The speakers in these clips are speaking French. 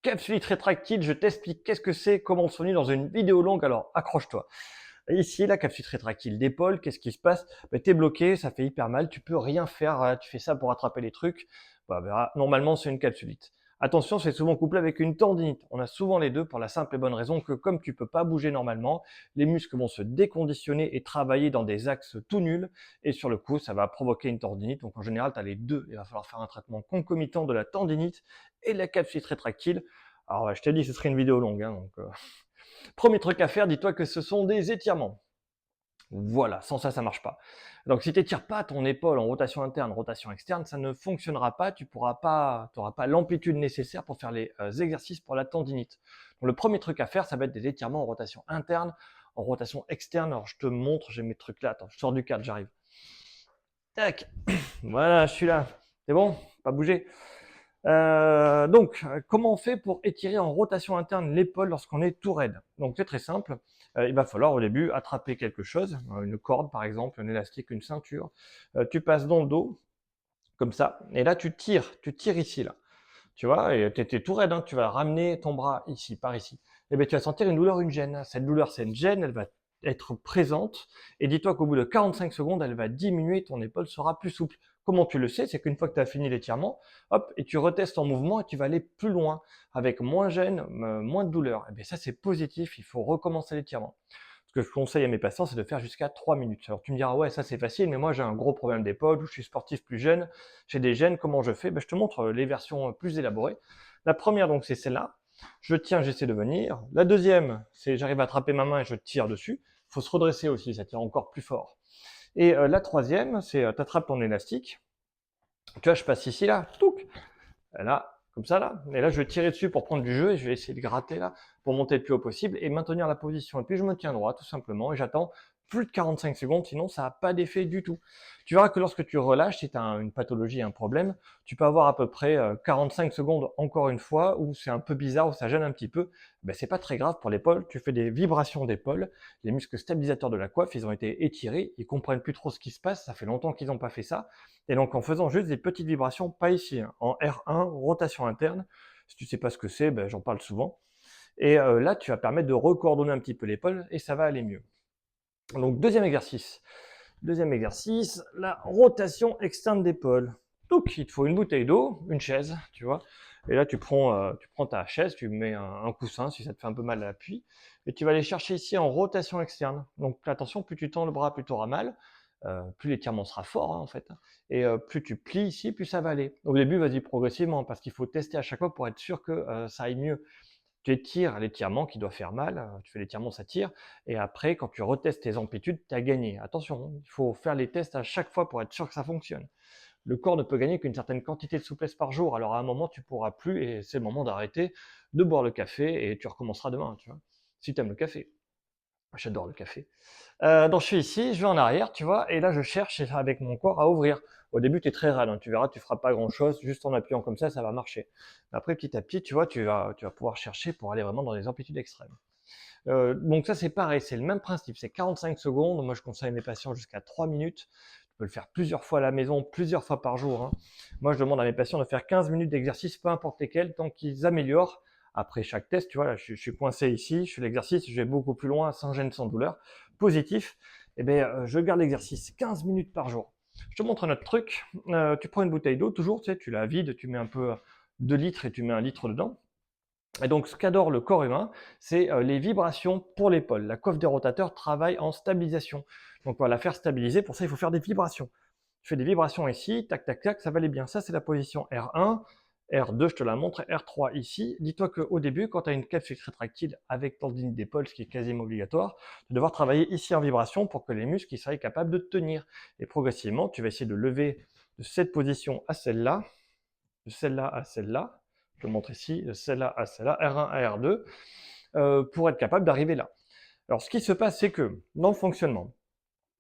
Capsulite rétractile, je t'explique qu'est-ce que c'est, comment le soigner dans une vidéo longue, alors accroche-toi. Ici, la capsule rétractile d'épaule, qu'est-ce qui se passe? T'es bloqué, ça fait hyper mal, tu peux rien faire, tu fais ça pour attraper les trucs. Normalement, c'est une capsulite. Attention, c'est souvent couplé avec une tendinite. On a souvent les deux pour la simple et bonne raison que comme tu peux pas bouger normalement, les muscles vont se déconditionner et travailler dans des axes tout nuls. Et sur le coup, ça va provoquer une tendinite. Donc en général, tu as les deux. Il va falloir faire un traitement concomitant de la tendinite et de la capsulite rétractile. Alors, je t'ai dit, ce serait une vidéo longue, hein, premier truc à faire, dis-toi que ce sont des étirements. Voilà, sans ça, ça marche pas. Donc, si tu n'étires pas ton épaule en rotation interne, rotation externe, ça ne fonctionnera pas. Tu n'auras pas l'amplitude nécessaire pour faire les exercices pour la tendinite. Donc, le premier truc à faire, ça va être des étirements en rotation interne, en rotation externe. Alors, je te montre, j'ai mes trucs là. Attends, je sors du cadre, j'arrive. Tac. Voilà, je suis là. C'est bon? Pas bouger. Comment on fait pour étirer en rotation interne l'épaule lorsqu'on est tout raide? Donc, c'est très simple. Il va falloir au début attraper quelque chose, une corde par exemple, un élastique, une ceinture. Tu passes dans le dos, comme ça, et là tu tires ici là. Tu vois, et t'es tout raide, hein, tu vas ramener ton bras ici, par ici. Et bien tu vas sentir une douleur, une gêne. Cette douleur, c'est une gêne, elle va être présente. Et dis-toi qu'au bout de 45 secondes, elle va diminuer, ton épaule sera plus souple. Comment tu le sais? C'est qu'une fois que tu as fini l'étirement, hop, et tu retestes ton mouvement et tu vas aller plus loin, avec moins gêne, moins de douleur. Et bien ça, c'est positif, il faut recommencer l'étirement. Ce que je conseille à mes patients, c'est de faire jusqu'à 3 minutes. Alors tu me diras, ouais, ça c'est facile, mais moi j'ai un gros problème d'épaule, ou je suis sportif plus jeune, j'ai des gènes, comment je fais? Je te montre les versions plus élaborées. La première, donc, c'est celle-là. Je tiens, j'essaie de venir. La deuxième, c'est j'arrive à attraper ma main et je tire dessus. Il faut se redresser aussi, ça tire encore plus fort. Et la troisième, c'est tu attrapes ton élastique. Tu vois, je passe ici, là, touc, là, comme ça, là. Et là, je vais tirer dessus pour prendre du jeu et je vais essayer de gratter, là, pour monter le plus haut possible et maintenir la position. Et puis, je me tiens droit, tout simplement, et j'attends plus de 45 secondes, sinon ça n'a pas d'effet du tout. Tu verras que lorsque tu relâches, si tu as une pathologie, un problème, tu peux avoir à peu près 45 secondes encore une fois où c'est un peu bizarre, où ça gêne un petit peu. C'est pas très grave pour l'épaule, tu fais des vibrations d'épaule, les muscles stabilisateurs de la coiffe, ils ont été étirés, ils comprennent plus trop ce qui se passe, ça fait longtemps qu'ils n'ont pas fait ça. Et donc en faisant juste des petites vibrations, pas ici, hein, en R1, rotation interne, si tu sais pas ce que c'est, j'en parle souvent. Et là, tu vas permettre de recoordonner un petit peu l'épaule et ça va aller mieux. Donc deuxième exercice. Deuxième exercice, la rotation externe d'épaule. Donc il te faut une bouteille d'eau, une chaise, tu vois. Et là tu prends ta chaise, tu mets un coussin si ça te fait un peu mal à l'appui, et tu vas aller chercher ici en rotation externe. Donc attention, plus tu tends le bras, plus tu auras mal, plus l'étirement sera fort, hein, en fait. Et plus tu plies ici, plus ça va aller. Au début, vas-y progressivement, parce qu'il faut tester à chaque fois pour être sûr que ça aille mieux. Tu étires l'étirement qui doit faire mal, tu fais l'étirement, ça tire, et après, quand tu retestes tes amplitudes, tu as gagné. Attention, hein, il faut faire les tests à chaque fois pour être sûr que ça fonctionne. Le corps ne peut gagner qu'une certaine quantité de souplesse par jour, alors à un moment, tu pourras plus, et c'est le moment d'arrêter de boire le café, et tu recommenceras demain, tu vois, si tu aimes le café. J'adore le café. Donc je suis ici, je vais en arrière, tu vois, et là je cherche avec mon corps à ouvrir. Au début, tu es très raide, hein, tu verras, tu feras pas grand-chose, juste en appuyant comme ça va marcher. Mais après, petit à petit, tu vois, tu vas pouvoir chercher pour aller vraiment dans les amplitudes extrêmes. Donc ça, c'est pareil, c'est le même principe, c'est 45 secondes. Moi, je conseille à mes patients jusqu'à 3 minutes. Tu peux le faire plusieurs fois à la maison, plusieurs fois par jour, hein. Moi, je demande à mes patients de faire 15 minutes d'exercice, peu importe lesquels, tant qu'ils améliorent. Après chaque test, tu vois, là, je suis coincé ici, je fais l'exercice, je vais beaucoup plus loin, sans gêne, sans douleur. Positif, je garde l'exercice 15 minutes par jour. Je te montre un autre truc. Tu prends une bouteille d'eau, toujours, tu sais, tu la vides, tu mets un peu 2 litres et tu mets 1 litre dedans. Et donc, ce qu'adore le corps humain, c'est les vibrations pour l'épaule. La coiffe des rotateurs travaille en stabilisation. Donc, on va la faire stabiliser. Pour ça, il faut faire des vibrations. Je fais des vibrations ici, tac, tac, tac, ça va aller bien. Ça, c'est la position R1. R2, je te la montre. R3 ici. Dis-toi qu'au début, quand tu as une capsule rétractile avec tendinite d'épaule, ce qui est quasiment obligatoire, tu vas devoir travailler ici en vibration pour que les muscles soient capables de tenir. Et progressivement, tu vas essayer de lever de cette position à celle-là, de celle-là à celle-là. Je te montre ici, de celle-là à celle-là, R1 à R2, pour être capable d'arriver là. Alors, ce qui se passe, c'est que dans le fonctionnement,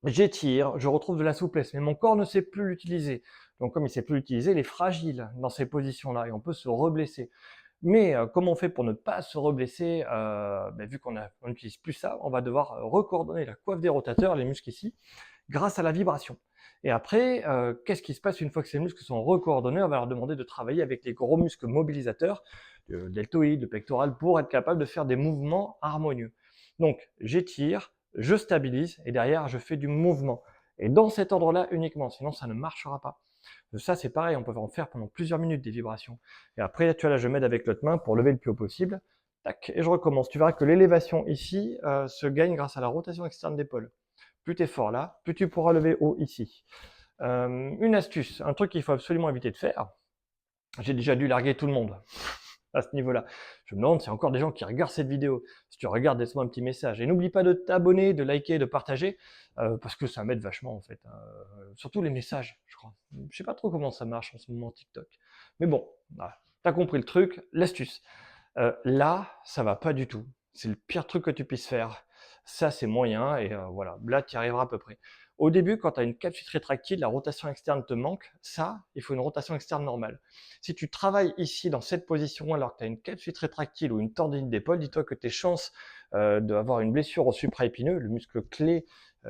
j'étire, je retrouve de la souplesse, mais mon corps ne sait plus l'utiliser. Donc, comme il ne sait plus l'utiliser, il est fragile dans ces positions-là et on peut se reblesser. Mais comment on fait pour ne pas se reblesser? Vu qu'on n'utilise plus ça, on va devoir recoordonner la coiffe des rotateurs, les muscles ici, grâce à la vibration. Et après, qu'est-ce qui se passe une fois que ces muscles sont recoordonnés? On va leur demander de travailler avec les gros muscles mobilisateurs, le deltoïde, le pectoral, pour être capable de faire des mouvements harmonieux. Donc, j'étire, je stabilise, et derrière, je fais du mouvement. Et dans cet ordre-là uniquement, sinon ça ne marchera pas. Ça, c'est pareil, on peut en faire pendant plusieurs minutes des vibrations. Et après, tu vois, là, je m'aide avec l'autre main pour lever le plus haut possible. Tac, et je recommence. Tu verras que l'élévation ici se gagne grâce à la rotation externe d'épaule. Plus tu es fort là, plus tu pourras lever haut ici. Une astuce, un truc qu'il faut absolument éviter de faire. J'ai déjà dû larguer tout le monde à ce niveau-là. Je me demande s'il y a encore des gens qui regardent cette vidéo. Si tu regardes, laisse-moi un petit message. Et n'oublie pas de t'abonner, de liker, de partager, parce que ça m'aide vachement en fait. Surtout les messages, je crois. Je sais pas trop comment ça marche en ce moment TikTok. Mais bon, voilà. T'as compris le truc, l'astuce. Là, ça va pas du tout. C'est le pire truc que tu puisses faire. Ça, c'est moyen, et voilà. Là, tu y arriveras à peu près. Au début, quand tu as une capsule rétractile, la rotation externe te manque. Ça, il faut une rotation externe normale. Si tu travailles ici, dans cette position, alors que tu as une capsule rétractile ou une tendinite d'épaule, dis-toi que tes chances d'avoir une blessure au supraépineux, le muscle clé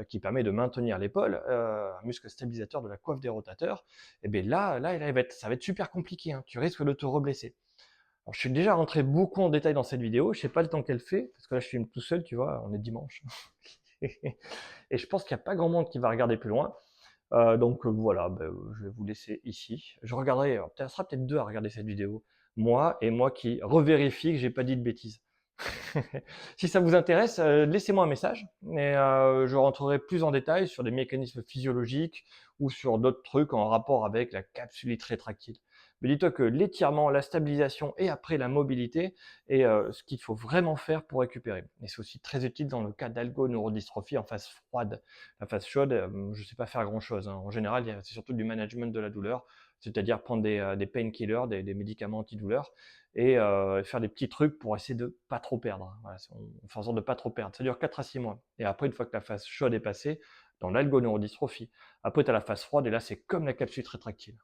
qui permet de maintenir l'épaule, un muscle stabilisateur de la coiffe des rotateurs, et bien là, ça va être super compliqué, hein. Tu risques de te reblesser. Alors, je suis déjà rentré beaucoup en détail dans cette vidéo. Je sais pas le temps qu'elle fait, parce que là, je filme tout seul, tu vois, on est dimanche. Et je pense qu'il n'y a pas grand monde qui va regarder plus loin. Donc voilà, je vais vous laisser ici. Je regarderai, ça sera peut-être deux à regarder cette vidéo. Moi et moi qui revérifie que j'ai pas dit de bêtises. Si ça vous intéresse, laissez-moi un message et je rentrerai plus en détail sur des mécanismes physiologiques ou sur d'autres trucs en rapport avec la capsulite rétractile. Mais dis-toi que l'étirement, la stabilisation et après la mobilité est ce qu'il faut vraiment faire pour récupérer. Et c'est aussi très utile dans le cas d'algoneurodystrophie en phase froide. La phase chaude, je ne sais pas faire grand-chose, hein. En général, c'est surtout du management de la douleur, c'est-à-dire prendre des painkillers, des médicaments antidouleurs, et faire des petits trucs pour essayer de pas trop perdre. Voilà, on fait en sorte de pas trop perdre. Ça dure 4 à 6 mois. Et après, une fois que la phase chaude est passée, dans l'algoneurodystrophie, après tu as la phase froide, et là c'est comme la capsule rétractile.